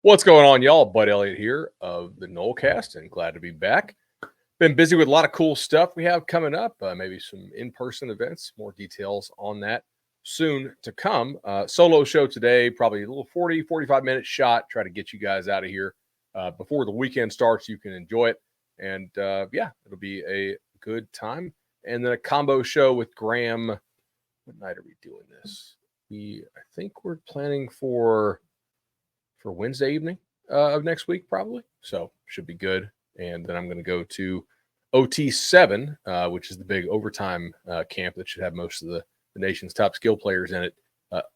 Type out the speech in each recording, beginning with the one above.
What's going on, y'all? Bud Elliott here of the Nolecast, and glad to be back. Been busy with a lot of cool stuff we have coming up, maybe some in-person events. More details on that soon to come. Solo show today, probably a little 40, 45-minute shot. Try to get you guys out of here before the weekend starts. You can enjoy it. And yeah, it'll be a good time. And then a combo show with Graham. What night are we doing this? I think we're planning for Wednesday evening of next week, probably. So should be good. And then I'm going to go to OT7, which is the big overtime camp that should have most of the nation's top skill players in it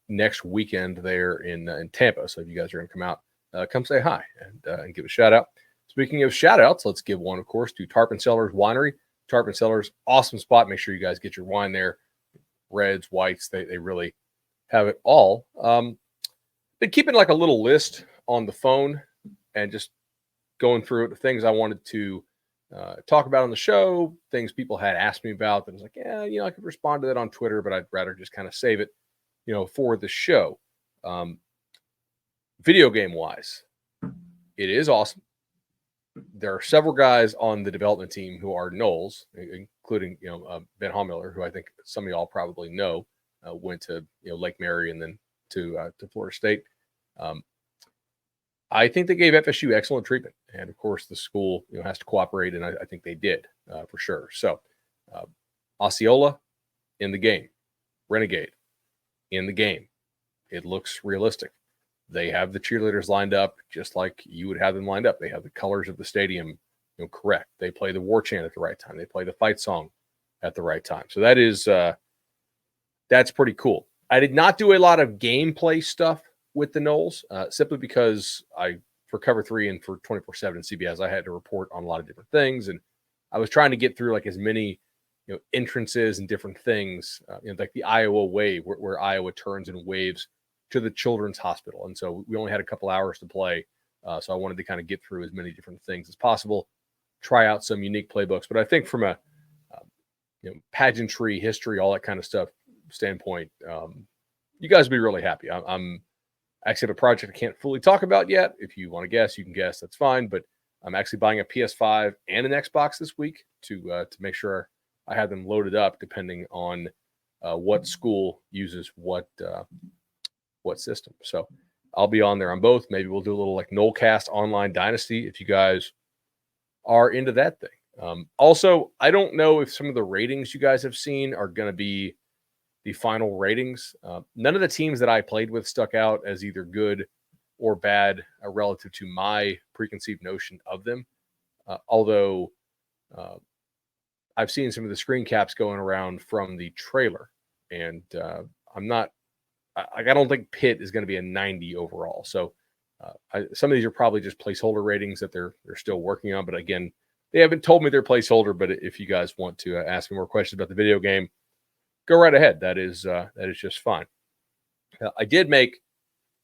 next weekend there in Tampa. So if you guys are going to come out, come say hi and give a shout out. Speaking of shout outs, let's give one, of course, to Tarpon Cellars Winery. Tarpon Cellars, awesome spot. Make sure you guys get your wine there. Reds, whites, they really have it all. Been keeping like a little list on the phone and just going through it, the things I wanted to talk about on the show, things people had asked me about. That I was like, yeah, I could respond to that on Twitter, but I'd rather just kind of save it, for the show. Video game wise, it is awesome. There are several guys on the development team who are Noles, including Ben Hommiller, who I think some of y'all probably know, went to Lake Mary and then to Florida State. I think they gave FSU excellent treatment, and of course the school has to cooperate, and I think they did for sure. So Osceola in the game, Renegade in the game. It looks realistic. They have the cheerleaders lined up just like you would have them lined up. They have the colors of the stadium correct. They play the war chant at the right time. They play the fight song at the right time. So that is that's pretty cool. I did not do a lot of gameplay stuff with the Noles, simply because for Cover 3 and for 24/7 CBS, I had to report on a lot of different things, and I was trying to get through like as many entrances and different things, like the Iowa wave, where Iowa turns and waves to the children's hospital, and so we only had a couple hours to play, so I wanted to kind of get through as many different things as possible, try out some unique playbooks. But I think from a pageantry, history, all that kind of stuff standpoint, you guys will be really happy. I'm actually have a project I can't fully talk about yet. If you want to guess, you can guess. That's fine. But I'm actually buying a PS5 and an Xbox this week to make sure I have them loaded up, depending on what school uses what system. So I'll be on there on both. Maybe we'll do a little like Nolecast Online Dynasty if you guys are into that thing. Also, I don't know if some of the ratings you guys have seen are going to be the final ratings. None of the teams that I played with stuck out as either good or bad relative to my preconceived notion of them. Although I've seen some of the screen caps going around from the trailer, and I don't think Pitt is going to be a 90 overall. So some of these are probably just placeholder ratings that they're still working on. But again, they haven't told me their placeholder. But if you guys want to ask me more questions about the video game, go right ahead. That is just fine. I did make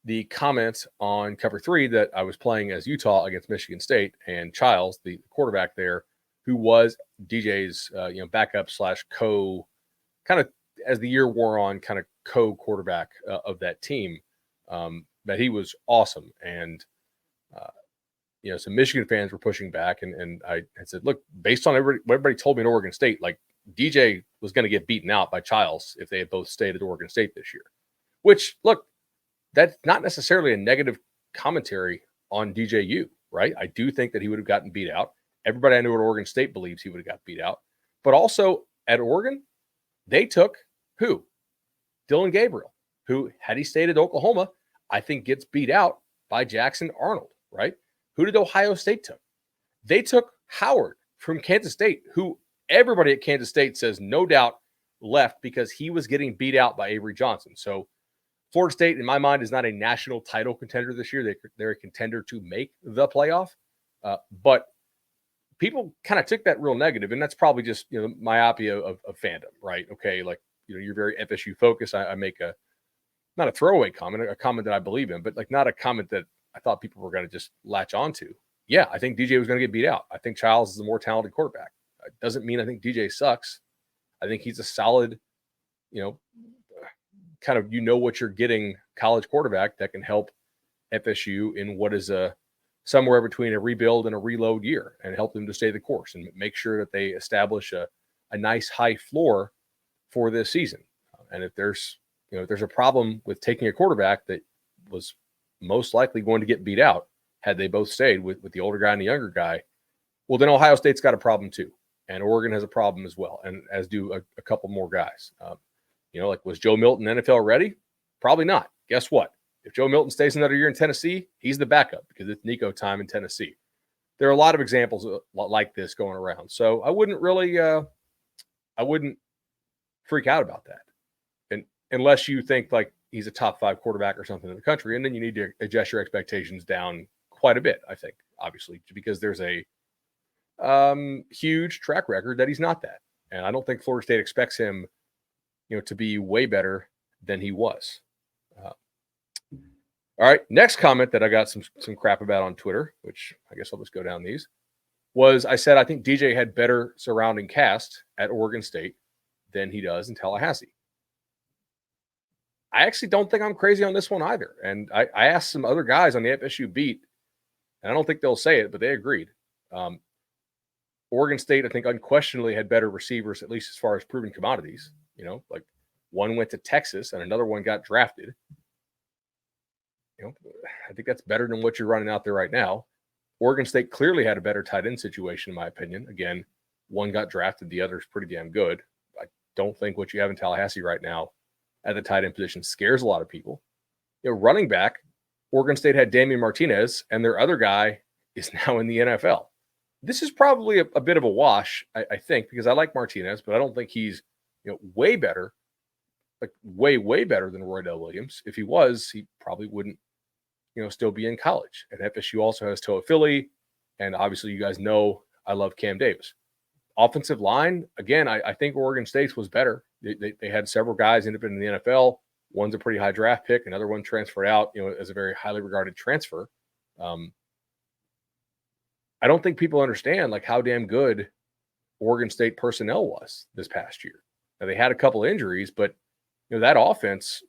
the comment on Cover 3 that I was playing as Utah against Michigan State, and Childs, the quarterback there, who was DJ's backup / co, kind of as the year wore on, kind of co-quarterback of that team. That he was awesome, and some Michigan fans were pushing back, and I said, look, based on what everybody told me at Oregon State, like, DJ was going to get beaten out by Childs if they had both stayed at Oregon State this year. Which, look, that's not necessarily a negative commentary on DJU, right? I do think that he would have gotten beat out. Everybody I knew at Oregon State believes he would have got beat out. But also at Oregon, they took who? Dylan Gabriel, who, had he stayed at Oklahoma, I think gets beat out by Jackson Arnold, right? Who did Ohio State took? They took Howard from Kansas State, who everybody at Kansas State says no doubt left because he was getting beat out by Avery Johnson. So Florida State, in my mind, is not a national title contender this year. They're a contender to make the playoff. But people kind of took that real negative, and that's probably just myopia of fandom, right? Okay, like you're very FSU focused. I make not a throwaway comment, a comment that I believe in, but like not a comment that I thought people were going to just latch onto. Yeah, I think DJ was going to get beat out. I think Childs is a more talented quarterback. It doesn't mean I think DJ sucks. I think he's a solid, kind of what you're getting college quarterback that can help FSU in what is somewhere between a rebuild and a reload year, and help them to stay the course and make sure that they establish a nice high floor for this season. And if there's a problem with taking a quarterback that was most likely going to get beat out had they both stayed with the older guy and the younger guy, well, then Ohio State's got a problem too. And Oregon has a problem as well, and as do a couple more guys. Like, was Joe Milton NFL ready? Probably not. Guess what? If Joe Milton stays another year in Tennessee, he's the backup because it's Nico time in Tennessee. There are a lot of examples like this going around. So I wouldn't really, I wouldn't freak out about that. And unless you think like he's a top 5 quarterback or something in the country, and then you need to adjust your expectations down quite a bit, I think, obviously, because there's a huge track record that he's not that. And I don't think Florida State expects him, to be way better than he was. All right, next comment that I got some crap about on Twitter, which I guess I'll just go down these, was I said I think DJ had better surrounding cast at Oregon State than he does in Tallahassee. I actually don't think I'm crazy on this one either. And I asked some other guys on the FSU beat, and I don't think they'll say it, but they agreed. Oregon State, I think, unquestionably had better receivers, at least as far as proven commodities. Like one went to Texas and another one got drafted. I think that's better than what you're running out there right now. Oregon State clearly had a better tight end situation, in my opinion. Again, one got drafted, the other's pretty damn good. I don't think what you have in Tallahassee right now at the tight end position scares a lot of people. Running back, Oregon State had Damian Martinez, and their other guy is now in the NFL. This is probably a bit of a wash, I think, because I like Martinez, but I don't think he's way better, like way, way better than Roy Dell Williams. If he was, he probably wouldn't still be in college. And FSU also has Toa Philly, and obviously you guys know I love Cam Davis. Offensive line, again, I think Oregon State's was better. They had several guys end up in the NFL. One's a pretty high draft pick. Another one transferred out, as a very highly regarded transfer. I don't think people understand like how damn good Oregon State personnel was this past year. Now, they had a couple injuries, but that offense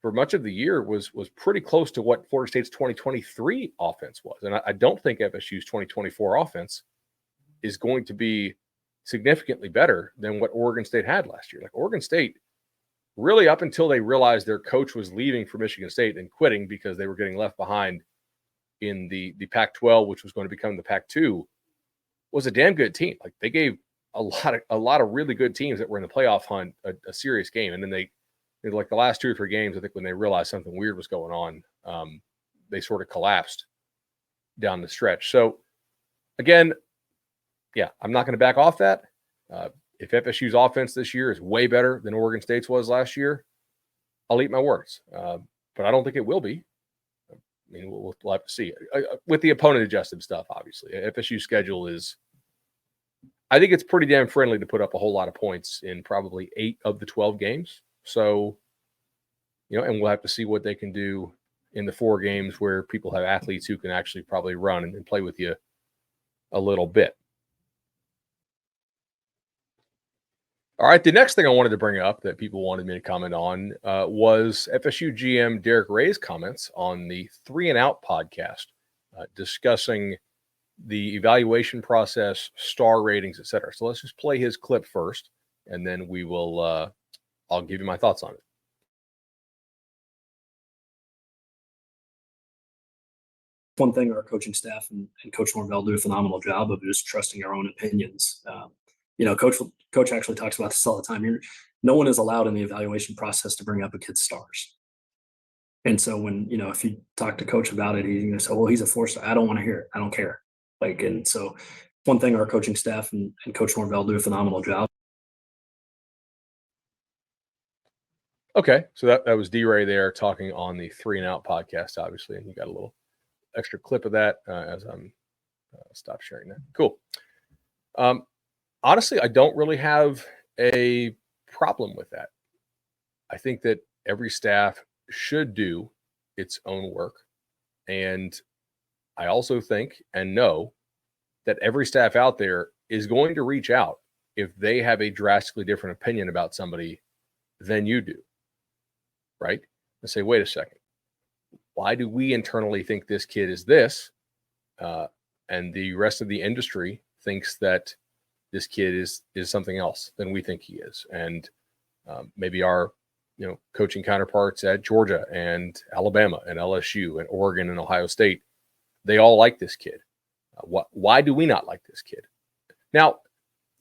for much of the year was pretty close to what Florida State's 2023 offense was. And I don't think FSU's 2024 offense is going to be significantly better than what Oregon State had last year. Like Oregon State, really up until they realized their coach was leaving for Michigan State and quitting because they were getting left behind in the Pac-12, which was going to become the Pac-2, was a damn good team. Like they gave a lot of really good teams that were in the playoff hunt a serious game. And then they like the last 2 or 3 games, I think when they realized something weird was going on, they sort of collapsed down the stretch. So again, yeah, I'm not going to back off that. If FSU's offense this year is way better than Oregon State's was last year, I'll eat my words. But I don't think it will be. I mean, we'll have to see. With the opponent-adjusted stuff, obviously. FSU's schedule is, I think it's pretty damn friendly to put up a whole lot of points in probably 8 of the 12 games. So, and we'll have to see what they can do in the 4 games where people have athletes who can actually probably run and play with you a little bit. All right, the next thing I wanted to bring up that people wanted me to comment on was FSU GM Derek Ray's comments on the 3 and Out podcast, discussing the evaluation process, star ratings, etc. So let's just play his clip first, and then we will. I'll give you my thoughts on it. One thing our coaching staff and Coach Norvell do a phenomenal job of just trusting our own opinions. Coach actually talks about this all the time. No one is allowed in the evaluation process to bring up a kid's stars. And so when, if you talk to Coach about it, he's going to say, well, he's a 4-star. I don't want to hear it. I don't care. And so one thing our coaching staff and Coach Norvell do a phenomenal job. Okay, so that was D-Ray there talking on the 3 and Out podcast, obviously, and you got a little extra clip of that as I'm stop sharing that. Cool. Honestly, I don't really have a problem with that. I think that every staff should do its own work, and I also think and know that every staff out there is going to reach out if they have a drastically different opinion about somebody than you do. Right? And say, wait a second. why do we internally think this kid is this? And the rest of the industry thinks that this kid is something else than we think he is. And maybe our coaching counterparts at Georgia and Alabama and LSU and Oregon and Ohio State, they all like this kid. Why do we not like this kid? Now,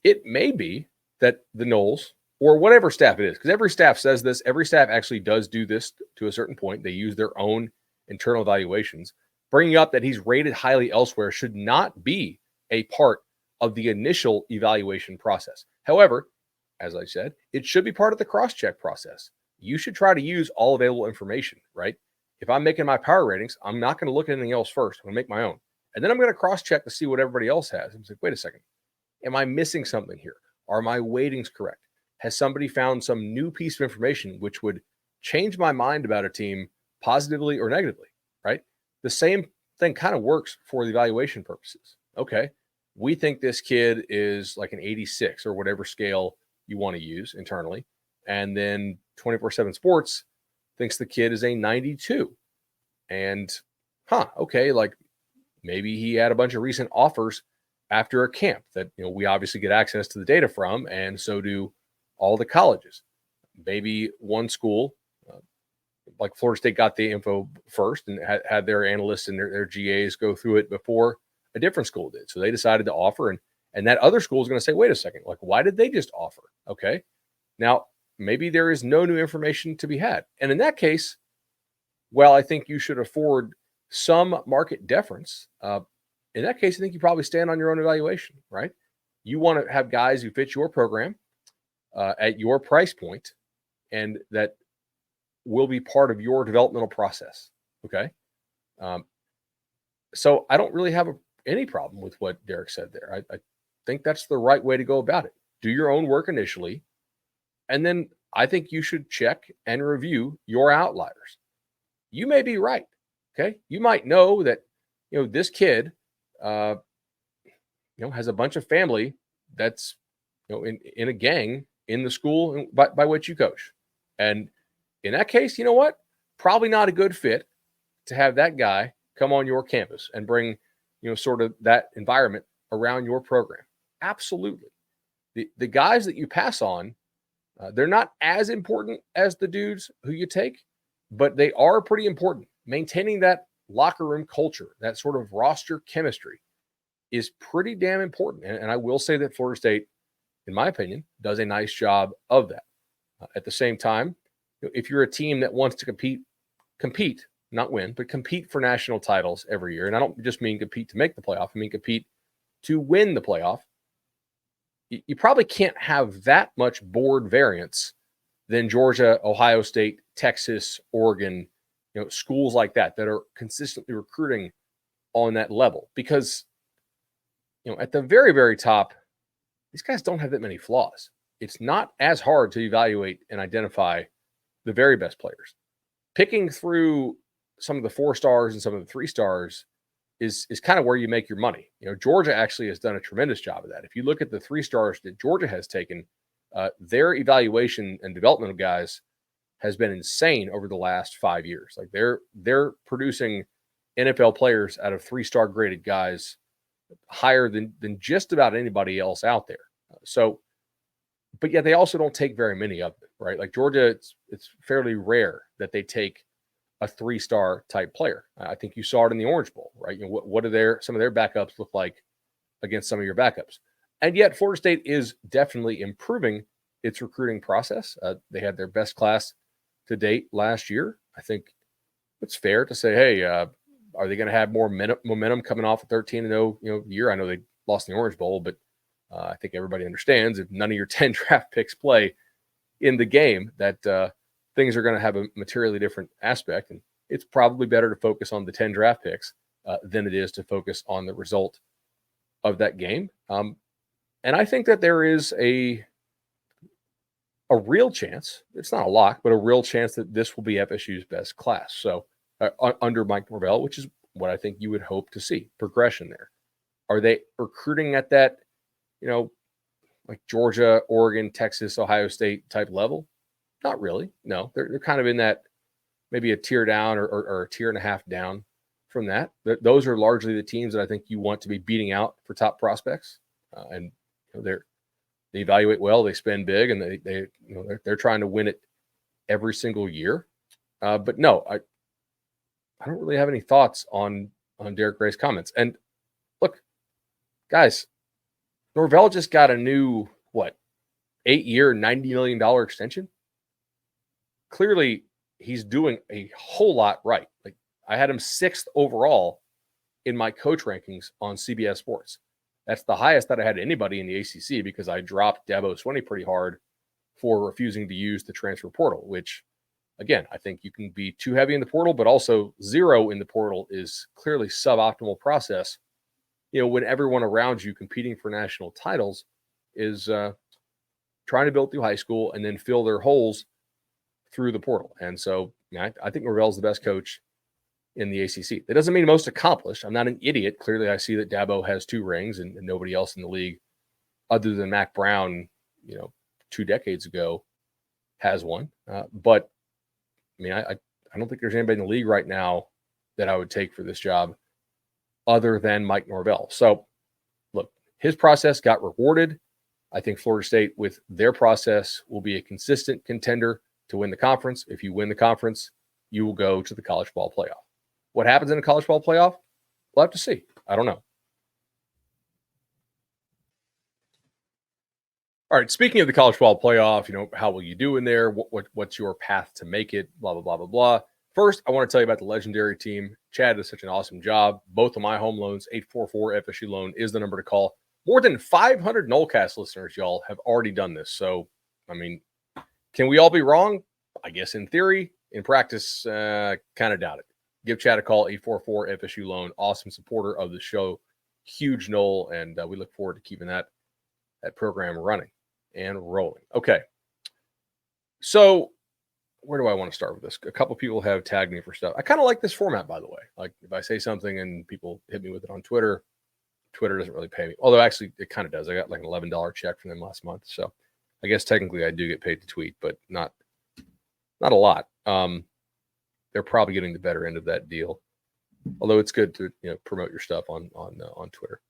it may be that the Noles or whatever staff it is, because every staff says this, every staff actually does do this to a certain point. They use their own internal evaluations. Bringing up that he's rated highly elsewhere should not be a part of the initial evaluation process. However, as I said, it should be part of the cross-check process. You should try to use all available information, right? If I'm making my power ratings, I'm not going to look at anything else first. I'm going to make my own. And then I'm going to cross-check to see what everybody else has. I'm like, wait a second. Am I missing something here? Are my weightings correct? Has somebody found some new piece of information which would change my mind about a team positively or negatively, right? The same thing kind of works for the evaluation purposes. Okay, we think this kid is like an 86 or whatever scale you want to use internally. And then 24/7 Sports thinks the kid is a 92. And, okay, like maybe he had a bunch of recent offers after a camp that, we obviously get access to the data from, and so do all the colleges. Maybe one school, like Florida State, got the info first and had their analysts and their GAs go through it before a different school did. So they decided to offer, and that other school is going to say, wait a second, like, why did they just offer? Okay. Now, maybe there is no new information to be had. And in that case, well, I think you should afford some market deference. In that case, I think you probably stand on your own evaluation, right? You want to have guys who fit your program at your price point, and that will be part of your developmental process. Okay. So I don't really have any problem with what Derek said there. I think that's the right way to go about it. Do your own work initially. And then I think you should check and review your outliers. You may be right. Okay. You might know that, this kid, has a bunch of family that's, in a gang in the school by which you coach. And in that case, you know what? Probably not a good fit to have that guy come on your campus and bring, sort of that environment around your program. Absolutely. The guys that you pass on, they're not as important as the dudes who you take, but they are pretty important. Maintaining that locker room culture, that sort of roster chemistry, is pretty damn important. And I will say that Florida State, in my opinion, does a nice job of that. At the same time, if you're a team that wants to compete, not win, but compete for national titles every year, and I don't just mean compete to make the playoff, I mean compete to win the playoff, you probably can't have that much board variance than Georgia, Ohio State, Texas, Oregon, schools like that are consistently recruiting on that level. Because, at the very, very top, these guys don't have that many flaws. It's not as hard to evaluate and identify the very best players. Picking through some of the 4 stars and some of the 3 stars is kind of where you make your money. Georgia actually has done a tremendous job of that. If you look at the 3 stars that Georgia has taken, their evaluation and developmental guys has been insane over the last 5 years. Like they're producing NFL players out of 3-star graded guys higher than just about anybody else out there. So, but yet they also don't take very many of them, right? Like Georgia, it's fairly rare that they take a 3-star type player. I think you saw it in the Orange Bowl, right? What are some of their backups look like against some of your backups? And yet Florida State is definitely improving its recruiting process. They had their best class to date last year. I think it's fair to say, hey, are they going to have more momentum coming off a 13-0 year? I know they lost in the Orange Bowl, but I think everybody understands if none of your 10 draft picks play in the game, that things are going to have a materially different aspect. And it's probably better to focus on the 10 draft picks than it is to focus on the result of that game. And I think that there is a real chance, it's not a lock, but a real chance that this will be FSU's best class. So under Mike Norvell, which is what I think you would hope to see, progression there. Are they recruiting at that, like Georgia, Oregon, Texas, Ohio State type level? Not really. No, they're kind of in that maybe a tier down or a tier and a half down from that. Those are largely the teams that I think you want to be beating out for top prospects. And they evaluate well, they spend big, and they're trying to win it every single year. But no, I don't really have any thoughts on Derek Gray's comments. And look, guys, Norvell just got a new 8-year, $90 million extension. Clearly, he's doing a whole lot right. Like, I had him 6th overall in my coach rankings on CBS Sports. That's the highest that I had anybody in the ACC because I dropped Dabo Swinney pretty hard for refusing to use the transfer portal, which, again, I think you can be too heavy in the portal, but also 0 in the portal is clearly suboptimal process. When everyone around you competing for national titles is trying to build through high school and then fill their holes through the portal. And so I think Norvell's the best coach in the ACC. That doesn't mean most accomplished. I'm not an idiot. Clearly, I see that Dabo has 2 rings and nobody else in the league other than Mac Brown, 2 decades ago has one. But I don't think there's anybody in the league right now that I would take for this job other than Mike Norvell. So, look, his process got rewarded. I think Florida State, with their process, will be a consistent contender to win the conference. If you win the conference, you will go to the college ball playoff. What happens in a college ball playoff? We'll have to see. I don't know. All right, speaking of the college ball playoff, how will you do in there? What's your path to make it? Blah, blah, blah, blah, blah. First, I want to tell you about the legendary team. Chad does such an awesome job. Both of my home loans, 844 FSU loan is the number to call. More than 500 Nolecast listeners, y'all, have already done this. So, can we all be wrong? I guess in theory. In practice, kind of doubt it. Give Chad a call, 844 FSU loan. Awesome supporter of the show. Huge Nole, and we look forward to keeping that program running and rolling. Okay. So where do I want to start with this? A couple people have tagged me for stuff. I kind of like this format, by the way. Like, if I say something and people hit me with it on Twitter doesn't really pay me. Although actually it kind of does. I got like an $11 check from them last month. So I guess technically I do get paid to tweet, but not a lot. They're probably getting the better end of that deal. Although it's good to promote your stuff on Twitter.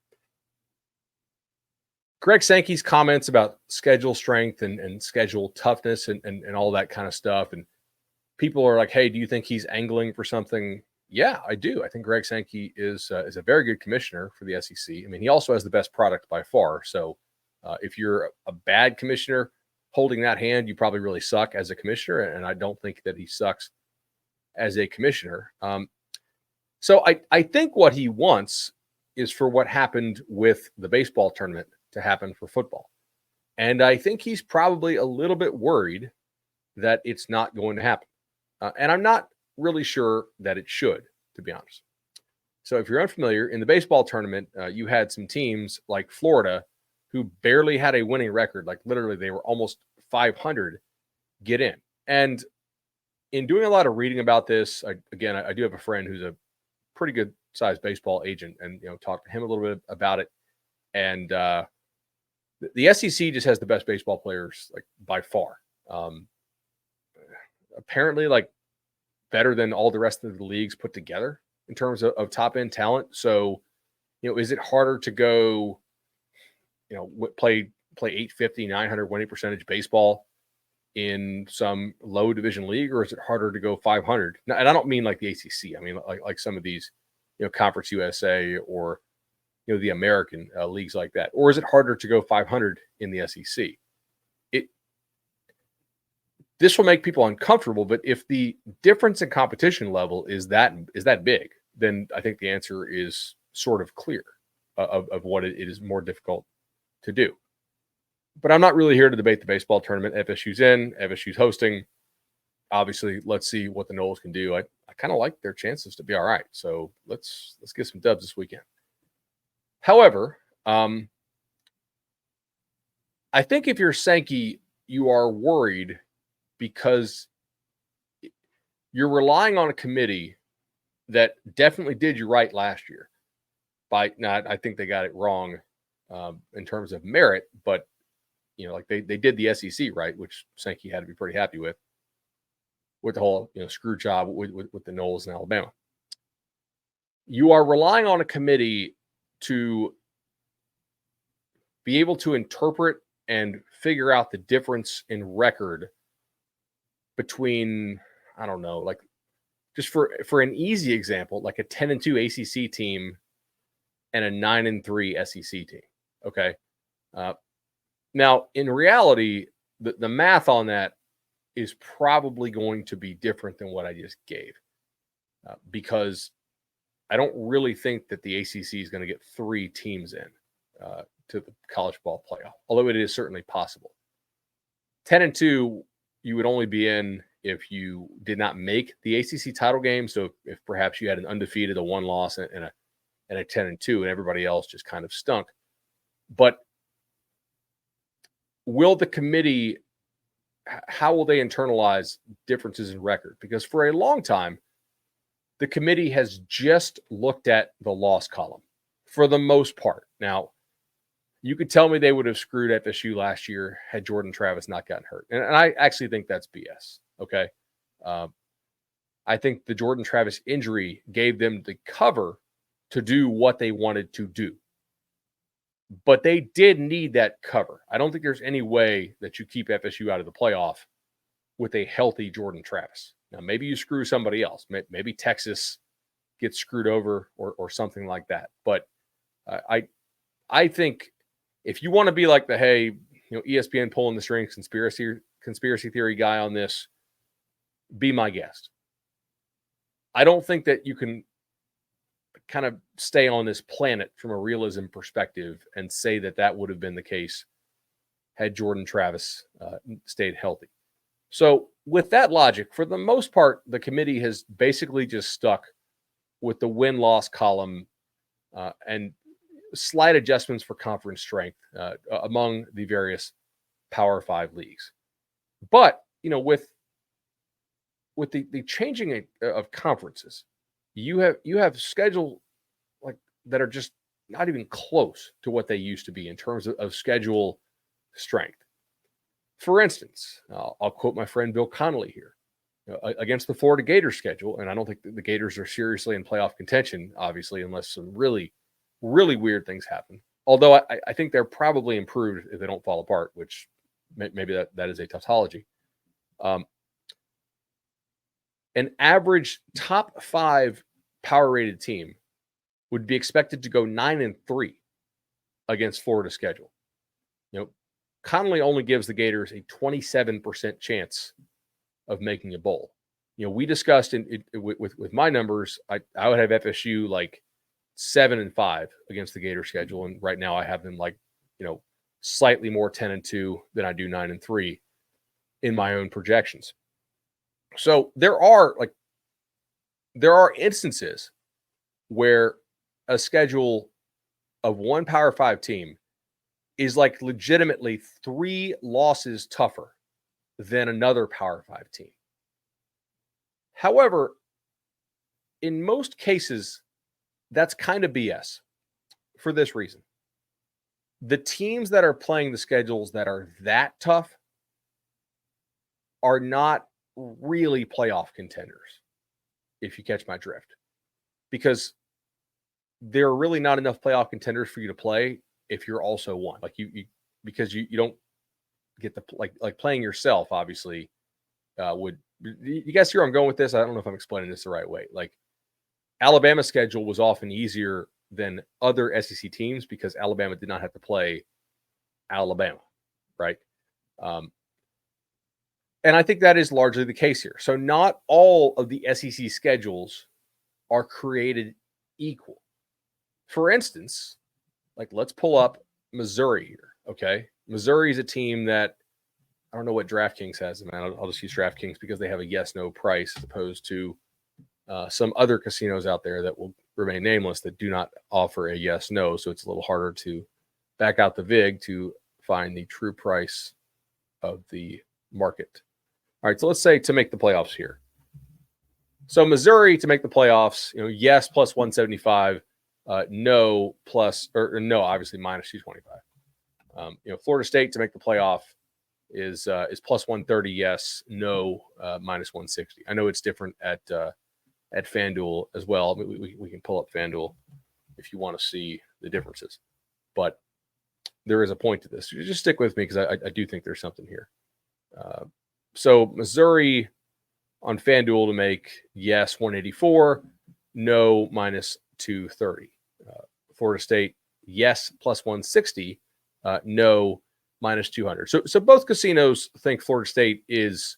Greg Sankey's comments about schedule strength and schedule toughness and all that kind of stuff. And people are like, hey, do you think he's angling for something? Yeah, I do. I think Greg Sankey is a very good commissioner for the SEC. He also has the best product by far. So if you're a bad commissioner holding that hand, you probably really suck as a commissioner. And I don't think that he sucks as a commissioner. So I think what he wants is for what happened with the baseball tournament to happen for football. And I think he's probably a little bit worried that it's not going to happen. And I'm not really sure that it should, to be honest. So if you're unfamiliar, in the baseball tournament, you had some teams like Florida who barely had a winning record. Like, literally, they were almost 500 get in. And in doing a lot of reading about this, I do have a friend who's a pretty good sized baseball agent, and talked to him a little bit about it. And the SEC just has the best baseball players, like, by far. Apparently, like, better than all the rest of the leagues put together in terms of top end talent. So, is it harder to go, play 850, 900 winning percentage baseball in some low division league, or is it harder to go 500? Now, and I don't mean like the ACC. I mean like some of these, Conference USA or the American leagues like that. Or is it harder to go 500 in the SEC? This will make people uncomfortable, but if the difference in competition level is that big, then I think the answer is sort of clear of what it is more difficult to do. But I'm not really here to debate the baseball tournament. FSU's in, FSU's hosting. Obviously, let's see what the Noles can do. I kind of like their chances to be all right. So let's get some dubs this weekend. However, I think if you're Sankey, you are worried because you're relying on a committee that definitely did you right last year. I think they got it wrong in terms of merit, but like they did the SEC right, which Sankey had to be pretty happy with. with the whole screw job with the Noles in Alabama. You are relying on a committee to be able to interpret and figure out the difference in record between, I don't know, like just for an easy example, like a 10-2 ACC team and a 9-3 SEC team. Okay. Now, in reality, the math on that is probably going to be different than what I just gave, because I don't really think that the ACC is going to get 3 teams in to the college ball playoff, although it is certainly possible. 10-2, you would only be in if you did not make the ACC title game. So if perhaps you had an undefeated, a 1 loss, and a 10-2, and everybody else just kind of stunk. But will the committee, how will they internalize differences in record? Because for a long time, the committee has just looked at the loss column for the most part. Now, you could tell me they would have screwed FSU last year had Jordan Travis not gotten hurt. And I actually think that's BS. Okay. I think the Jordan Travis injury gave them the cover to do what they wanted to do. But they did need that cover. I don't think there's any way that you keep FSU out of the playoff with a healthy Jordan Travis. Now, maybe you screw somebody else. Maybe Texas gets screwed over or something like that. But I think if you want to be like the, hey, ESPN pulling the strings conspiracy theory guy on this, be my guest. I don't think that you can kind of stay on this planet from a realism perspective and say that would have been the case had Jordan Travis stayed healthy. So with that logic, for the most part, the committee has basically just stuck with the win-loss column and slight adjustments for conference strength among the various Power 5 leagues. But, with the changing of conferences, you have schedule like that are just not even close to what they used to be in terms of schedule strength. For instance, I'll quote my friend Bill Connolly here. Against the Florida Gators schedule, and I don't think the Gators are seriously in playoff contention, obviously, unless some really, really weird things happen. Although I think they're probably improved if they don't fall apart, which maybe that is a tautology. An average top 5 power-rated team would be expected to go 9-3 against Florida's schedule. Connolly only gives the Gators a 27% chance of making a bowl. We discussed with my numbers, I would have FSU like 7-5 against the Gator schedule, and right now I have them like slightly more 10-2 than I do 9-3 in my own projections. So there are instances where a schedule of one Power 5 team is like legitimately 3 losses tougher than another Power 5 team. However, in most cases, that's kind of BS for this reason. The teams that are playing the schedules that are that tough are not really playoff contenders, if you catch my drift, because there are really not enough playoff contenders for you to play if you're also one. Like because you don't get the like playing yourself. Obviously, would you guys see where I'm going with this? I don't know if I'm explaining this the right way. Like Alabama's schedule was often easier than other SEC teams because Alabama did not have to play Alabama, right? And I think that is largely the case here. So not all of the SEC schedules are created equal. For instance, like let's pull up Missouri here, okay? Missouri is a team that I don't know what DraftKings has, man. I'll just use DraftKings because they have a yes/no price as opposed to some other casinos out there that will remain nameless that do not offer a yes/no. So it's a little harder to back out the VIG to find the true price of the market. All right, so let's say to make the playoffs here. So Missouri to make the playoffs, yes plus 175, no plus or no, obviously minus 225. Florida State to make the playoff, is plus 130 yes, no minus 160. I know it's different at FanDuel as well. We can pull up FanDuel if you want to see the differences, but there is a point to this. Just stick with me because I do think there's something here. So Missouri on FanDuel to make yes 184, no minus 230. Florida State yes plus 160, no minus 200. So both casinos think Florida State is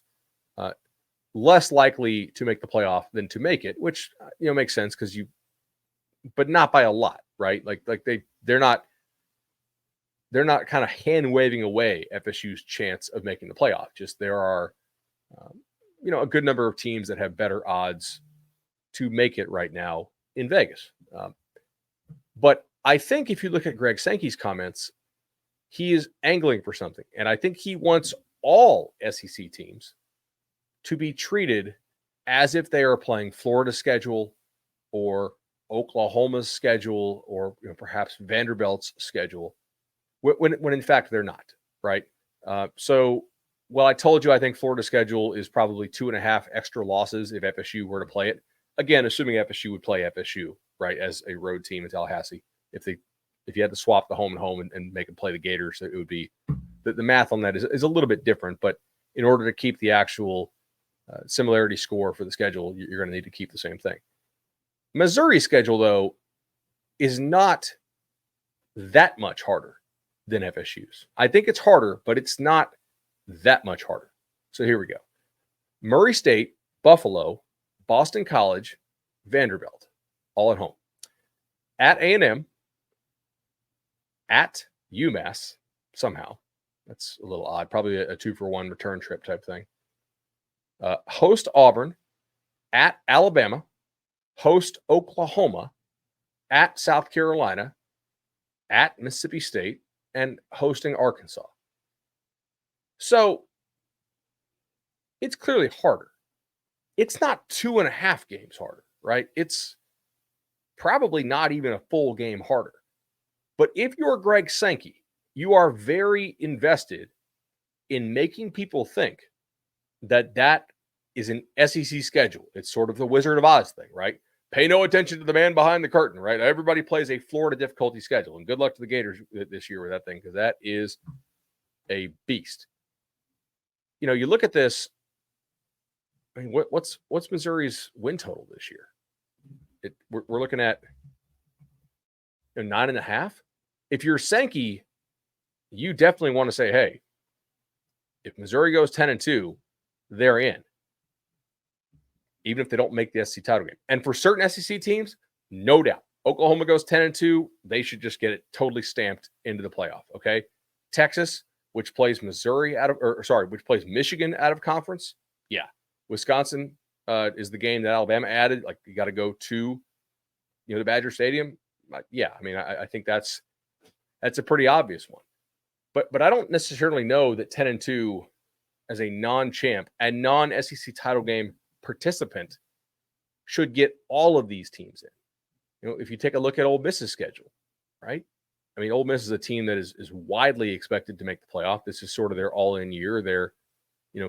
less likely to make the playoff than to make it, which makes sense because but not by a lot, right? Like they're not kind of hand waving away FSU's chance of making the playoff. Just there are a good number of teams that have better odds to make it right now in Vegas. But I think if you look at Greg Sankey's comments, he is angling for something. And I think he wants all SEC teams to be treated as if they are playing Florida's schedule or Oklahoma's schedule or perhaps Vanderbilt's schedule, when in fact they're not, right? So while I told you I think Florida's schedule is probably 2.5 extra losses if FSU were to play it, again, assuming FSU would play FSU, right, as a road team in Tallahassee, if you had to swap the home and home and make them play the Gators, it would be the math on that is a little bit different. But in order to keep the actual similarity score for the schedule, you're going to need to keep the same thing. Missouri's schedule, though, is not that much harder than FSU's. I think it's harder, but it's not that much harder. So here we go. Murray State, Buffalo, Boston College, Vanderbilt, all at home. At A&M, at UMass, somehow. That's a little odd. Probably a 2-for-1 return trip type thing. Host Auburn, at Alabama, host Oklahoma, at South Carolina, at Mississippi State, and hosting Arkansas. So it's clearly harder. It's not 2.5 games harder, right? It's probably not even a full game harder. But if you're Greg Sankey, you are very invested in making people think that is an SEC schedule. It's sort of the Wizard of Oz thing, right? Pay no attention to the man behind the curtain, right? Everybody plays a Florida difficulty schedule. And good luck to the Gators this year with that thing, because that is a beast. You look at this. I mean, what's Missouri's win total this year? We're looking at 9.5. If you're Sankey, you definitely want to say, hey, if Missouri goes 10-2, they're in, even if they don't make the SEC title game. And for certain SEC teams, no doubt, Oklahoma goes 10-2, they should just get it totally stamped into the playoff. Okay, Texas, which plays Michigan out of conference, yeah. Wisconsin is the game that Alabama added. Like, you got to go to, the Badger Stadium. Yeah, I mean, I think that's a pretty obvious one. But I don't necessarily know that 10-2 as a non-champ and non-SEC title game participant should get all of these teams in. If you take a look at Ole Miss's schedule, right? I mean, Ole Miss is a team that is widely expected to make the playoff. This is sort of their all-in year. They're,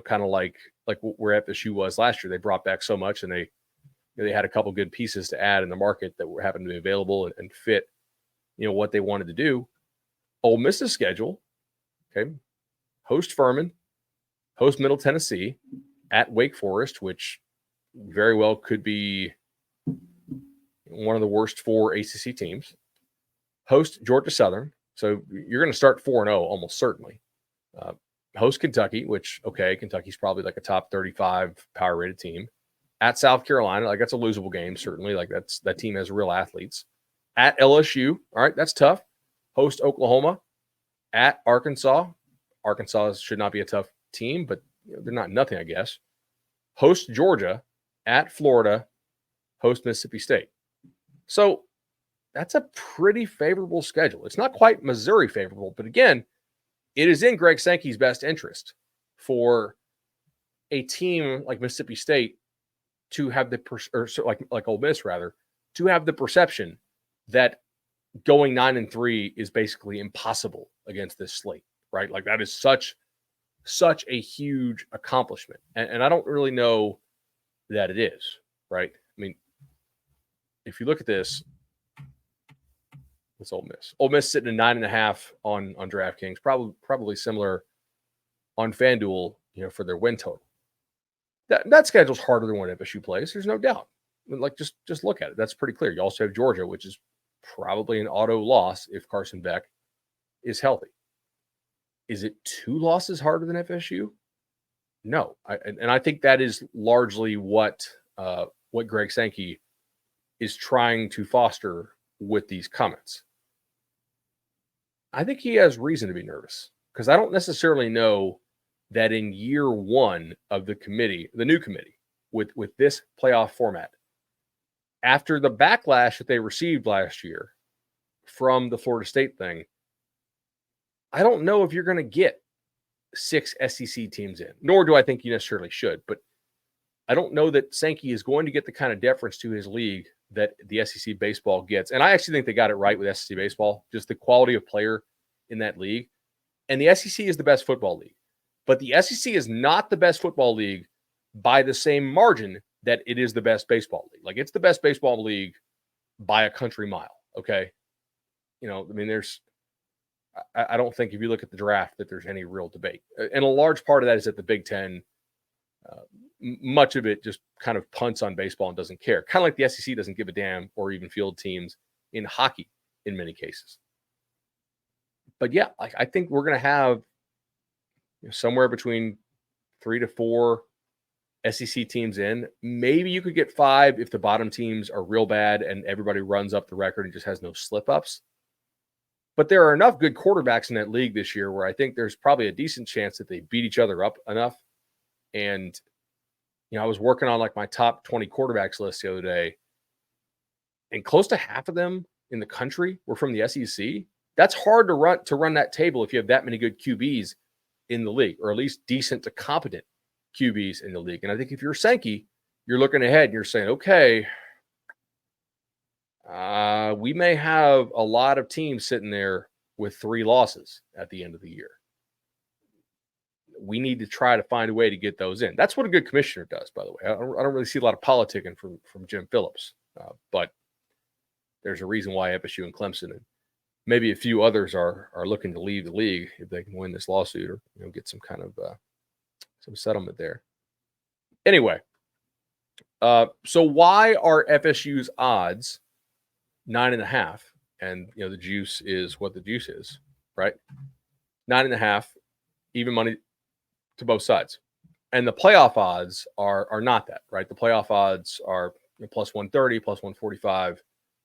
kind of like where FSU was last year. They brought back so much, and they had a couple good pieces to add in the market that were happened to be available and fit, what they wanted to do. Ole Miss's schedule, okay, host Furman, host Middle Tennessee, at Wake Forest, which very well could be one of the worst 4 ACC teams, host Georgia Southern. So you're going to start 4-0 almost certainly. Host Kentucky, which, okay, Kentucky's probably like a top 35 power rated team. At South Carolina, like, that's a losable game, certainly. Like, that team has real athletes. At LSU, all right, that's tough. Host Oklahoma. At Arkansas. Arkansas should not be a tough team, but they're not nothing, I guess. Host Georgia. At Florida. Host Mississippi State. So that's a pretty favorable schedule. It's not quite Missouri favorable, but again, it is in Greg Sankey's best interest for a team like Mississippi State to have like Ole Miss rather, to have the perception that going 9-3 is basically impossible against this slate, right? Like, that is such such a huge accomplishment. And I don't really know that it is, right? I mean, if you look at this, it's Ole Miss. Ole Miss sitting at 9.5 on DraftKings, probably similar on FanDuel, for their win total. That schedule's harder than what FSU plays. There's no doubt. I mean, like, just look at it. That's pretty clear. You also have Georgia, which is probably an auto loss if Carson Beck is healthy. Is it 2 losses harder than FSU? No. I think that is largely what Greg Sankey is trying to foster with these comments. I think he has reason to be nervous because I don't necessarily know that in year one of the new committee with this playoff format, after the backlash that they received last year from the Florida State thing, I don't know if you're going to get 6 SEC teams in, nor do I think you necessarily should. But I don't know that Sankey is going to get the kind of deference to his league that the SEC baseball gets. And I actually think they got it right with SEC baseball, just the quality of player in that league. And the SEC is the best football league. But the SEC is not the best football league by the same margin that it is the best baseball league. Like, it's the best baseball league by a country mile, okay? I mean, I don't think if you look at the draft that there's any real debate. And a large part of that is that the Big Ten, much of it just kind of punts on baseball and doesn't care. Kind of like the SEC doesn't give a damn or even field teams in hockey in many cases. But yeah, I think we're going to have somewhere between 3 to 4 SEC teams in. Maybe you could get 5 if the bottom teams are real bad and everybody runs up the record and just has no slip-ups. But there are enough good quarterbacks in that league this year where I think there's probably a decent chance that they beat each other up enough. And, I was working on like my top 20 quarterbacks list the other day, and close to half of them in the country were from the SEC. That's hard to run that table if you have that many good QBs in the league, or at least decent to competent QBs in the league. And I think if you're Sankey, you're looking ahead and you're saying, okay, we may have a lot of teams sitting there with 3 losses at the end of the year. We need to try to find a way to get those in. That's what a good commissioner does, by the way. I don't really see a lot of politicking from Jim Phillips, but there's a reason why FSU and Clemson and maybe a few others are looking to leave the league if they can win this lawsuit or get some kind of some settlement there. Anyway, so why are FSU's odds 9.5? And the juice is what the juice is, right? 9.5, even money to both sides. And the playoff odds are not that, right? The playoff odds are plus 130, plus 145,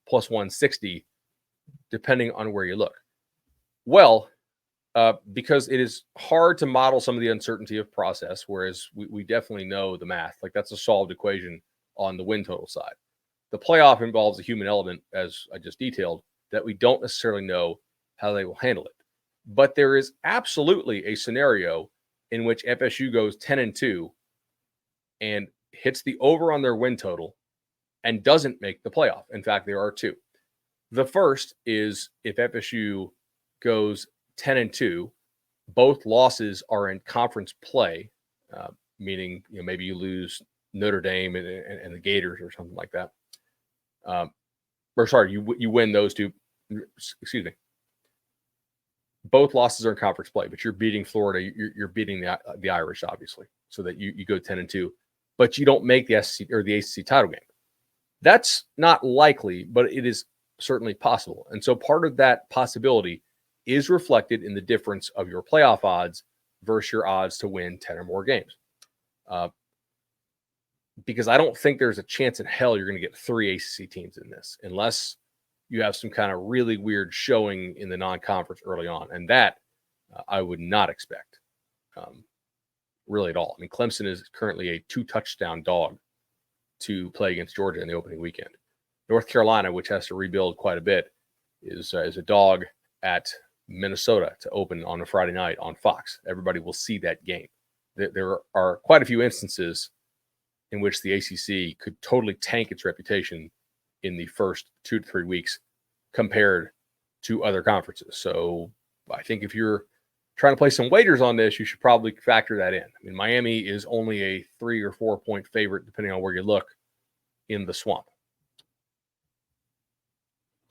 plus 160, depending on where you look. Well, because it is hard to model some of the uncertainty of process, whereas we definitely know the math. Like, that's a solved equation on the win total side. The playoff involves a human element, as I just detailed, that we don't necessarily know how they will handle it. But there is absolutely a scenario in which FSU goes 10-2 and hits the over on their win total and doesn't make the playoff. In fact, there are 2. The first is if FSU goes 10-2, both losses are in conference play, meaning maybe you lose Notre Dame and the Gators or something like that. You win those 2. Excuse me. Both losses are in conference play, but you're beating Florida. You're beating the Irish, obviously, so that you go 10-2, but you don't make the SEC or the ACC title game. That's not likely, but it is certainly possible. And so part of that possibility is reflected in the difference of your playoff odds versus your odds to win 10 or more games. Because I don't think there's a chance in hell you're going to get 3 ACC teams in this unless you have some kind of really weird showing in the non-conference early on. And that I would not expect really at all. I mean, Clemson is currently a 2-touchdown dog to play against Georgia in the opening weekend. North Carolina, which has to rebuild quite a bit, is a dog at Minnesota to open on a Friday night on Fox. Everybody will see that game. There are quite a few instances in which the ACC could totally tank its reputation in the first 2 to 3 weeks compared to other conferences. So I think if you're trying to play some wagers on this, you should probably factor that in. I mean, Miami is only a 3 or 4 point favorite, depending on where you look in the swamp.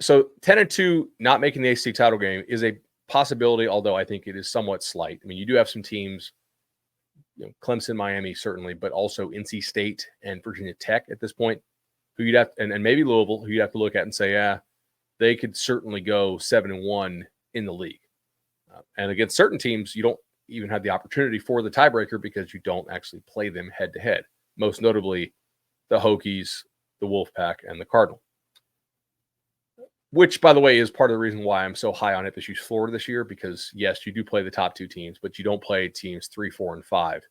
So 10-2 not making the ACC title game is a possibility, although I think it is somewhat slight. I mean, you do have some teams, Clemson, Miami, certainly, but also NC State and Virginia Tech at this point, who you'd have, and maybe Louisville, who you'd have to look at and say, yeah, they could certainly go 7-1 in the league. And against certain teams, you don't even have the opportunity for the tiebreaker because you don't actually play them head to head. Most notably, the Hokies, the Wolfpack, and the Cardinal. Which, by the way, is part of the reason why I'm so high on FSU's Florida this year, because, yes, you do play the top 2 teams, but you don't play teams 3, 4, and 5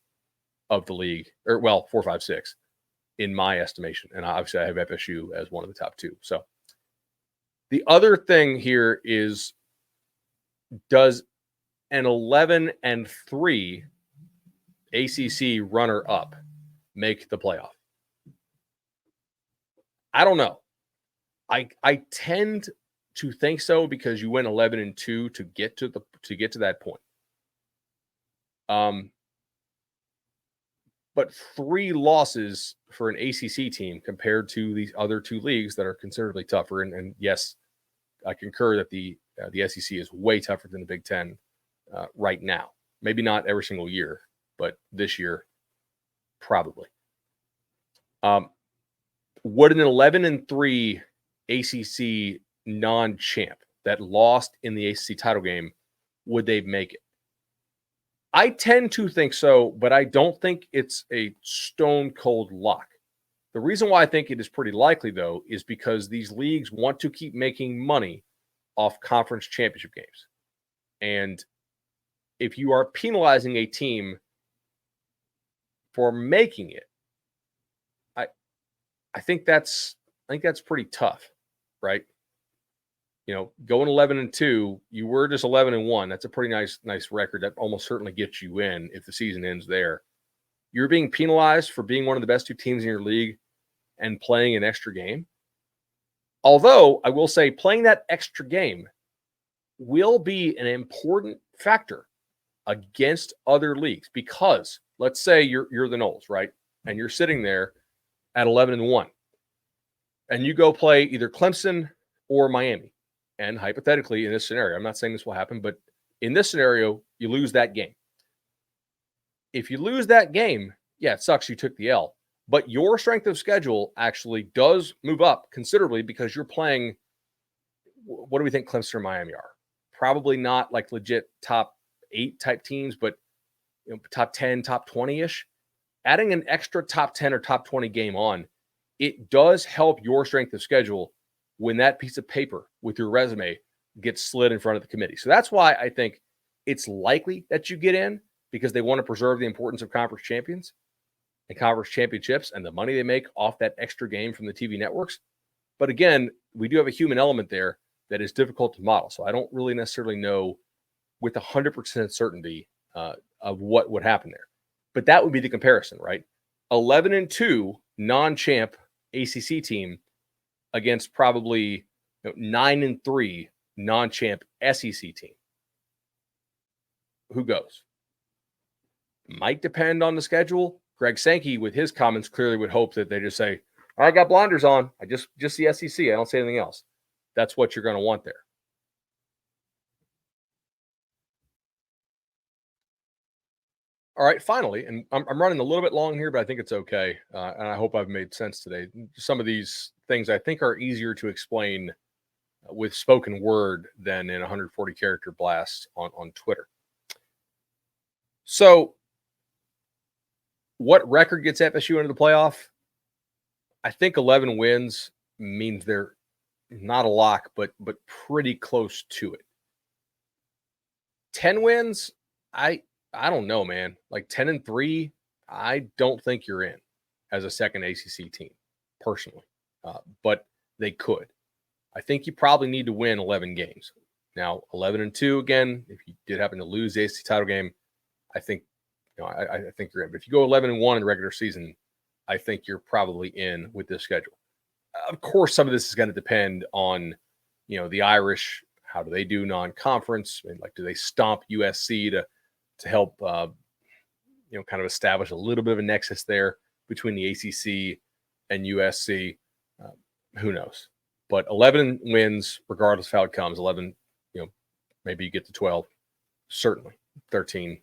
of the league, or, 4, 5, 6, in my estimation. And obviously, I have FSU as one of the top 2. So the other thing here is, does an 11-3 ACC runner-up make the playoff? I don't know. I tend to think so because you went 11-2 to get to that point. But 3 losses for an ACC team compared to these other 2 leagues that are considerably tougher. And yes, I concur that the SEC is way tougher than the Big Ten right now. Maybe not every single year, but this year, probably. Would an 11-3 ACC non-champ that lost in the ACC title game, would they make it? I tend to think so, but I don't think it's a stone cold lock. The reason why I think it is pretty likely, though, is because these leagues want to keep making money off conference championship games. And if you are penalizing a team for making it, I think that's pretty tough, right? Going 11-2, you were just 11-1. That's a pretty nice record. That almost certainly gets you in if the season ends there. You're being penalized for being one of the best 2 teams in your league and playing an extra game. Although I will say playing that extra game will be an important factor against other leagues, because let's say you're the Noles, right? And you're sitting there at 11-1 and you go play either Clemson or Miami. And hypothetically, in this scenario, I'm not saying this will happen, but in this scenario, you lose that game. If you lose that game, yeah, it sucks you took the L. But your strength of schedule actually does move up considerably because you're playing, what do we think Clemson or Miami are? Probably not like legit top 8 type teams, but top 10, top 20-ish. Adding an extra top 10 or top 20 game on, it does help your strength of schedule when that piece of paper with your resume gets slid in front of the committee. So that's why I think it's likely that you get in, because they want to preserve the importance of conference champions and conference championships and the money they make off that extra game from the TV networks. But again, we do have a human element there that is difficult to model. So I don't really necessarily know with 100% certainty of what would happen there. But that would be the comparison, right? 11-2 non-champ ACC team against probably 9-3 non-champ SEC team. Who goes? Might depend on the schedule. Greg Sankey, with his comments, clearly would hope that they just say, I got blinders on. I just the SEC. I don't say anything else. That's what you're going to want there. All right, finally, and I'm running a little bit long here, but I think it's okay. And I hope I've made sense today. Some of these things I think are easier to explain with spoken word than in 140 character blast on Twitter. So what record gets FSU into the playoff? I think 11 wins means they're not a lock, but pretty close to it. 10 wins, I don't know, man. Like 10-3, I don't think you're in as a second ACC team, personally. But they could. I think you probably need to win 11 games. Now, 11-2 again. If you did happen to lose the ACC title game, I think I think you're in. But if you go 11-1 in the regular season, I think you're probably in with this schedule. Of course, some of this is going to depend on the Irish, How do they do non-conference? I mean, like, do they stomp USC to help kind of establish a little bit of a nexus there between the ACC and USC? Who knows? But 11 wins, regardless of how it comes. 11, maybe you get to 12. Certainly 13.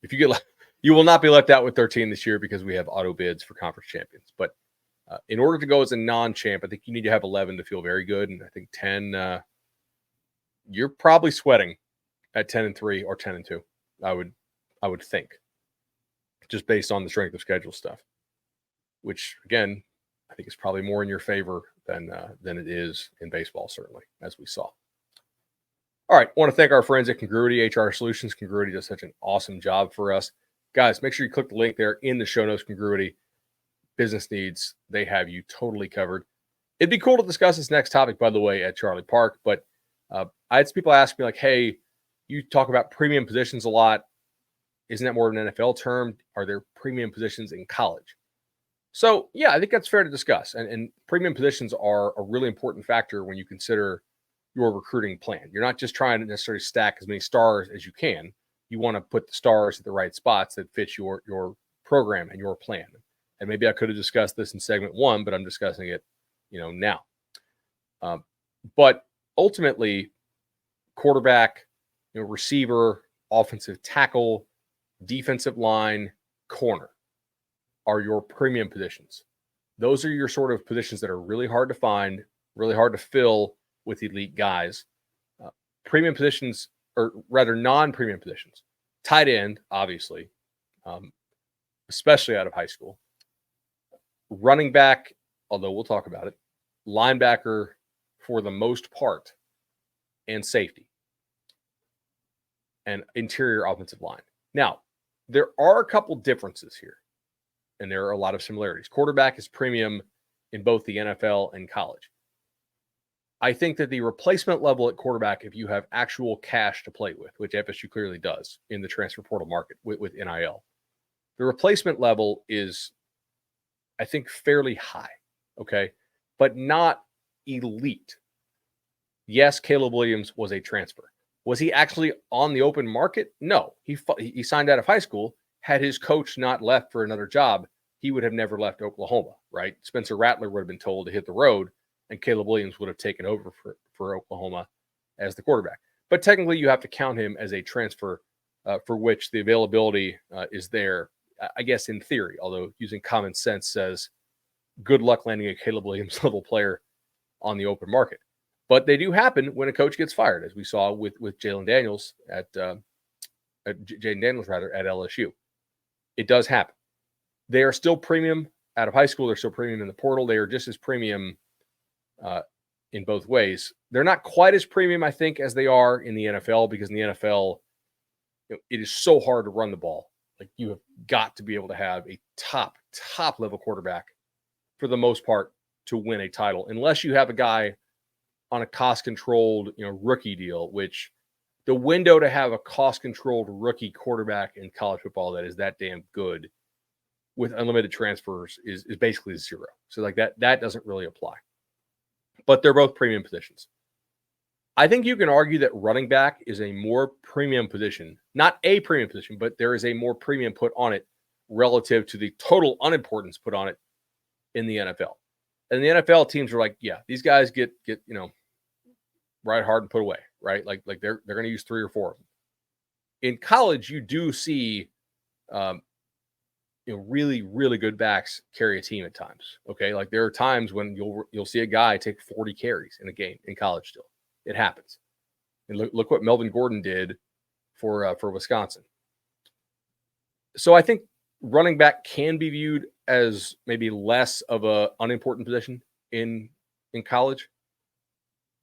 If you get, you will not be left out with 13 this year because we have auto bids for conference champions. But in order to go as a non-champ, I think you need to have 11 to feel very good. And I think 10, you're probably sweating at 10-3 or 10-2. I would think, just based on the strength of schedule stuff, which again, I think is probably more in your favor than it is in baseball, certainly, as we saw. All right, I want to thank our friends at Congruity HR Solutions. Congruity does such an awesome job for us. Guys, make sure you click the link there in the show notes. Congruity, business needs, they have you totally covered. It'd be cool to discuss this next topic, by the way, at Charlie Park, but I had some people ask me, like, hey, you talk about premium positions a lot. Isn't that more of an NFL term? Are there premium positions in college? So, yeah, I think that's fair to discuss. And premium positions are a really important factor when you consider your recruiting plan. You're not just trying to necessarily stack as many stars as you can. You want to put the stars at the right spots that fit your program and your plan. And maybe I could have discussed this in segment 1, but I'm discussing it, now. But ultimately, quarterback, receiver, offensive tackle, defensive line, corner are your premium positions. Those are your sort of positions that are really hard to find, really hard to fill with elite guys. Premium positions, or rather non-premium positions. Tight end, obviously, especially out of high school. Running back, although we'll talk about it. Linebacker for the most part. And safety. And interior offensive line. Now, there are a couple differences here. And there are a lot of similarities. Quarterback is premium in both the NFL and college. I think that the replacement level at quarterback, if you have actual cash to play with, which FSU clearly does in the transfer portal market with NIL, the replacement level is, I think, fairly high, okay? But not elite. Yes, Caleb Williams was a transfer. Was he actually on the open market? No. He signed out of high school. Had his coach not left for another job, he would have never left Oklahoma, right? Spencer Rattler would have been told to hit the road, and Caleb Williams would have taken over for Oklahoma as the quarterback. But technically, you have to count him as a transfer for which the availability is there, I guess, in theory, although using common sense says good luck landing a Caleb Williams level player on the open market. But they do happen when a coach gets fired, as we saw with Jaden Daniels at LSU. It does happen. They are still premium out of high school. They're still premium in the portal. They are just as premium in both ways. They're not quite as premium, I think, as they are in the NFL, because in the NFL, it is so hard to run the ball. Like, you have got to be able to have a top level quarterback for the most part to win a title, unless you have a guy on a cost-controlled, rookie deal, which the window to have a cost-controlled rookie quarterback in college football that is that damn good with unlimited transfers is basically zero. So like that doesn't really apply. But they're both premium positions. I think you can argue that running back is a more premium position, not a premium position, but there is a more premium put on it relative to the total unimportance put on it in the NFL. And the NFL teams are like, yeah, these guys get ride hard and put away, right? Like they're going to use 3 or 4 of them. In college, you do see really, really good backs carry a team at times. Okay. Like, there are times when you'll see a guy take 40 carries in a game in college still. It happens. And look what Melvin Gordon did for Wisconsin. So I think running back can be viewed as maybe less of a unimportant position in college.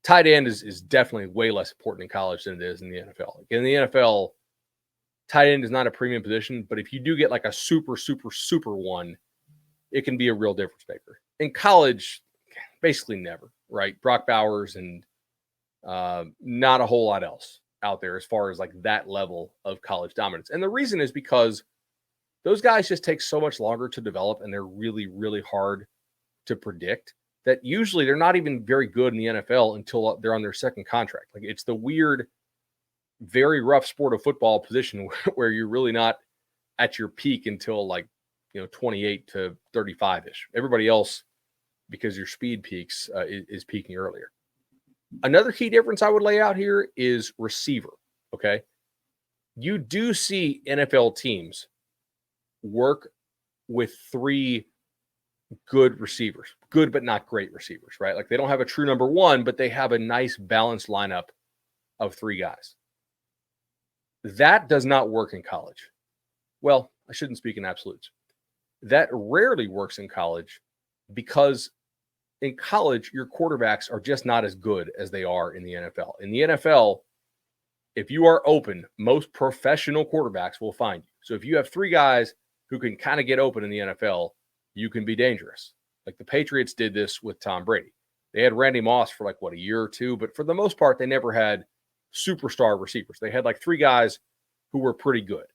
Tight end is definitely way less important in college than it is in the NFL. In the NFL, tight end is not a premium position, but if you do get like a super, super, super one, it can be a real difference maker. In college, basically never, right? Brock Bowers and not a whole lot else out there as far as like that level of college dominance. And the reason is because those guys just take so much longer to develop, and they're really, really hard to predict, that usually they're not even very good in the NFL until they're on their second contract. Like, it's the weird, very rough sport of football position where you're really not at your peak until like, 28 to 35-ish. Everybody else, because your speed peaks, is peaking earlier. Another key difference I would lay out here is receiver, okay? You do see NFL teams work with 3 good receivers, good but not great receivers, right? Like, they don't have a true number 1, but they have a nice balanced lineup of 3 guys. That does not work in college. Well, I shouldn't speak in absolutes. That rarely works in college because in college, your quarterbacks are just not as good as they are in the NFL. In the NFL, if you are open, most professional quarterbacks will find you. So if you have 3 guys who can kind of get open in the NFL, you can be dangerous. Like the Patriots did this with Tom Brady. They had Randy Moss for like, a year or 2, but for the most part, they never had superstar receivers. They had like 3 guys who were pretty good.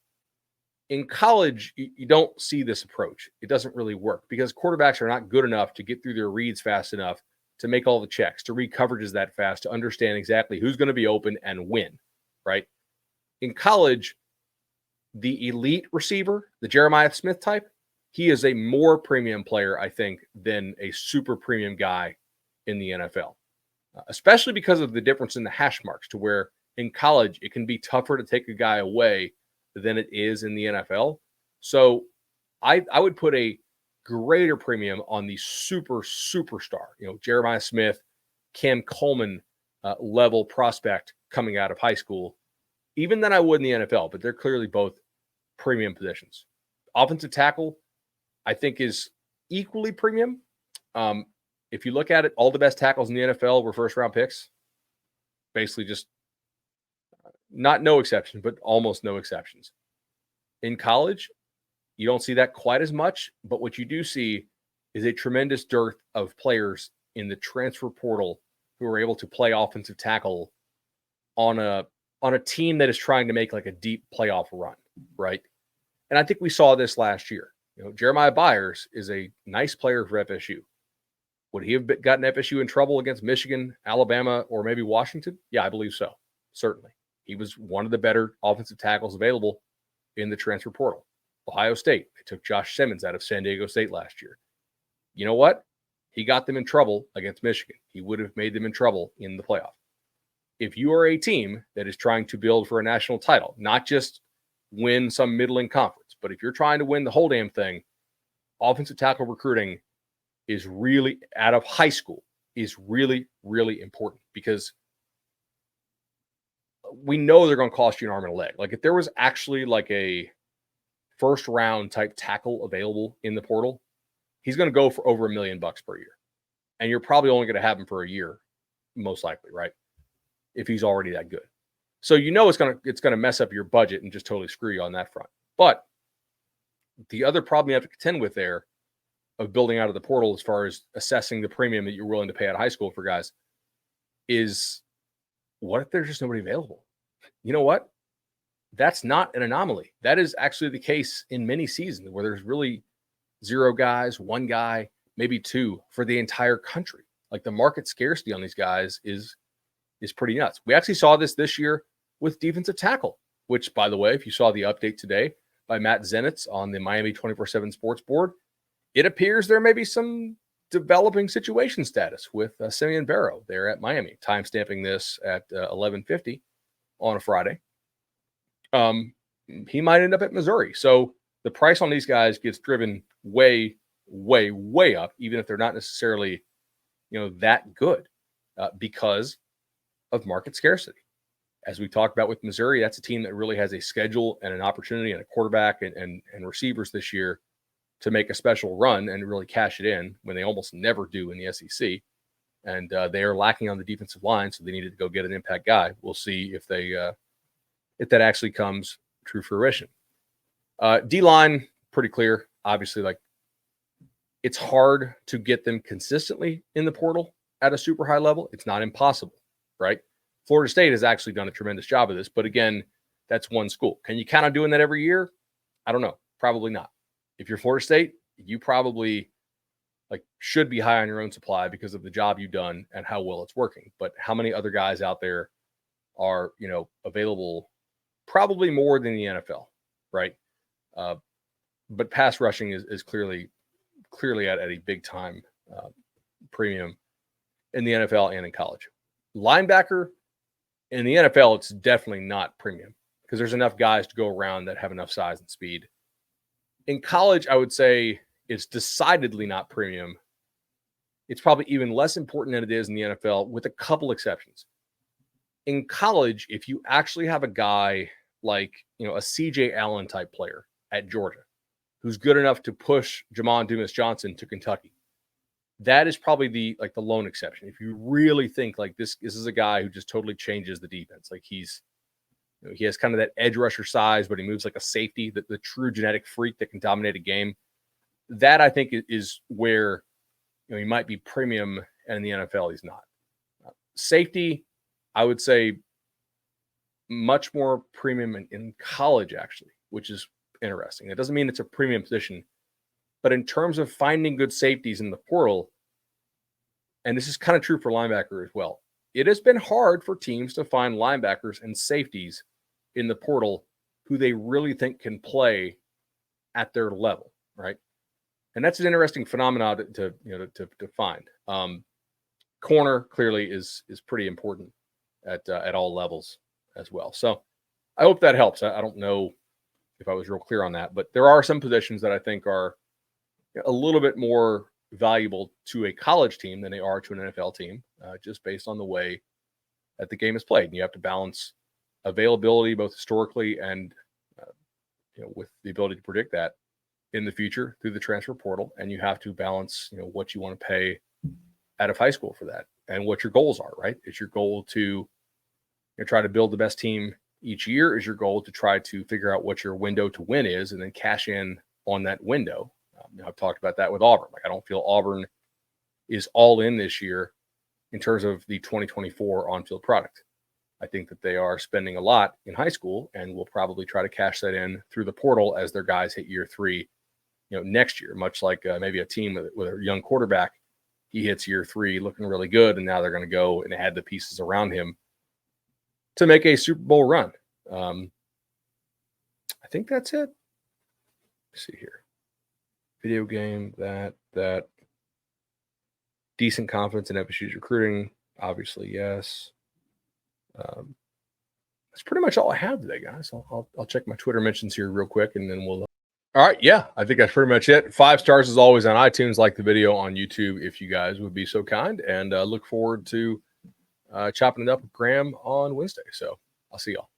In college, you don't see this approach. It doesn't really work because quarterbacks are not good enough to get through their reads fast enough to make all the checks, to read coverages that fast, to understand exactly who's going to be open and when, right? In college, the elite receiver, the Jeremiah Smith type, he is a more premium player, I think, than a super premium guy in the NFL, especially because of the difference in the hash marks, to where in college it can be tougher to take a guy away than it is in the NFL. So I would put a greater premium on the superstar, Jeremiah Smith, Cam Coleman level prospect coming out of high school, even than I would in the NFL, but they're clearly both premium positions. Offensive tackle, I think, is equally premium. If you look at it, all the best tackles in the NFL were first-round picks. Basically just not no exception, but almost no exceptions. In college, you don't see that quite as much, but what you do see is a tremendous dearth of players in the transfer portal who are able to play offensive tackle on a team that is trying to make like a deep playoff run, right? And I think we saw this last year. Jeremiah Byers is a nice player for FSU. Would he have gotten FSU in trouble against Michigan, Alabama, or maybe Washington? Yeah, I believe so. Certainly. He was one of the better offensive tackles available in the transfer portal. Ohio State, they took Josh Simmons out of San Diego State last year. You know what? He got them in trouble against Michigan. He would have made them in trouble in the playoff. If you are a team that is trying to build for a national title, not just win some middling conference, but if you're trying to win the whole damn thing, offensive tackle recruiting is really, out of high school, is really, really important, because we know they're going to cost you an arm and a leg. Like, if there was actually like a first round type tackle available in the portal, he's going to go for over $1 million per year. And you're probably only going to have him for a year, most likely, right? If he's already that good. So it's going to mess up your budget and just totally screw you on that front. But the other problem you have to contend with there of building out of the portal, as far as assessing the premium that you're willing to pay out of high school for guys, is what if there's just nobody available? You know what? That's not an anomaly. That is actually the case in many seasons where there's really 0 guys, 1 guy, maybe 2 for the entire country. Like, the market scarcity on these guys is pretty nuts. We actually saw this year with defensive tackle, which, by the way, if you saw the update today by Matt Zenitz on the Miami 24/7 Sports Board, it appears there may be some developing situation status with Simeon Barrow there at Miami. Timestamping this at 11:50 on a Friday. He might end up at Missouri. So the price on these guys gets driven way, way, way up, even if they're not necessarily, that good, because of market scarcity. As we talked about with Missouri, that's a team that really has a schedule and an opportunity and a quarterback and receivers this year to make a special run and really cash it in, when they almost never do in the SEC. And they are lacking on the defensive line, so they needed to go get an impact guy. We'll see if that actually comes true fruition. D-line, pretty clear. Obviously, like, it's hard to get them consistently in the portal at a super high level. It's not impossible, right? Florida State has actually done a tremendous job of this, but again, that's one school. Can you count on doing that every year? I don't know. Probably not. If you're Florida State, you probably like should be high on your own supply because of the job you've done and how well it's working. But how many other guys out there are, available? Probably more than the NFL, right? But pass rushing is clearly at a big time premium in the NFL and in college. Linebacker in the NFL, it's definitely not premium because there's enough guys to go around that have enough size and speed. In college, I would say it's decidedly not premium. It's probably even less important than it is in the NFL, with a couple exceptions. In college, if you actually have a guy like, a CJ Allen type player at Georgia, who's good enough to push Jamon Dumas-Johnson to Kentucky, that is probably the lone exception. If you really think like this is a guy who just totally changes the defense, like he has kind of that edge rusher size, but he moves like a safety, the true genetic freak that can dominate a game. That I think is where he might be premium, and in the NFL he's not. Safety, I would say much more premium in college actually, which is interesting. It doesn't mean it's a premium position, but in terms of finding good safeties in the portal, and this is kind of true for linebacker as well, it has been hard for teams to find linebackers and safeties in the portal who they really think can play at their level, right? And that's an interesting phenomenon to find. Corner clearly is pretty important at all levels as well. So I hope that helps. I don't know if I was real clear on that, but there are some positions that I think are a little bit more valuable to a college team than they are to an NFL team, just based on the way that the game is played. And you have to balance availability, both historically and with the ability to predict that in the future through the transfer portal. And you have to balance, what you want to pay out of high school for that and what your goals are, right? Is your goal to try to build the best team each year? Is your goal to try to figure out what your window to win is and then cash in on that window? I've talked about that with Auburn. Like, I don't feel Auburn is all in this year in terms of the 2024 on-field product. I think that they are spending a lot in high school and will probably try to cash that in through the portal as their guys hit year 3, next year, much like maybe a team with a young quarterback. He hits year 3 looking really good, and now they're going to go and add the pieces around him to make a Super Bowl run. I think that's it. Let's see here. Video game, that decent confidence in FSU's recruiting, obviously, yes. That's pretty much all I have today, guys. I'll check my Twitter mentions here real quick, and then we'll. All right, yeah, I think that's pretty much it. 5 stars as always on iTunes. Like the video on YouTube if you guys would be so kind, and look forward to chopping it up with Graham on Wednesday. So I'll see y'all.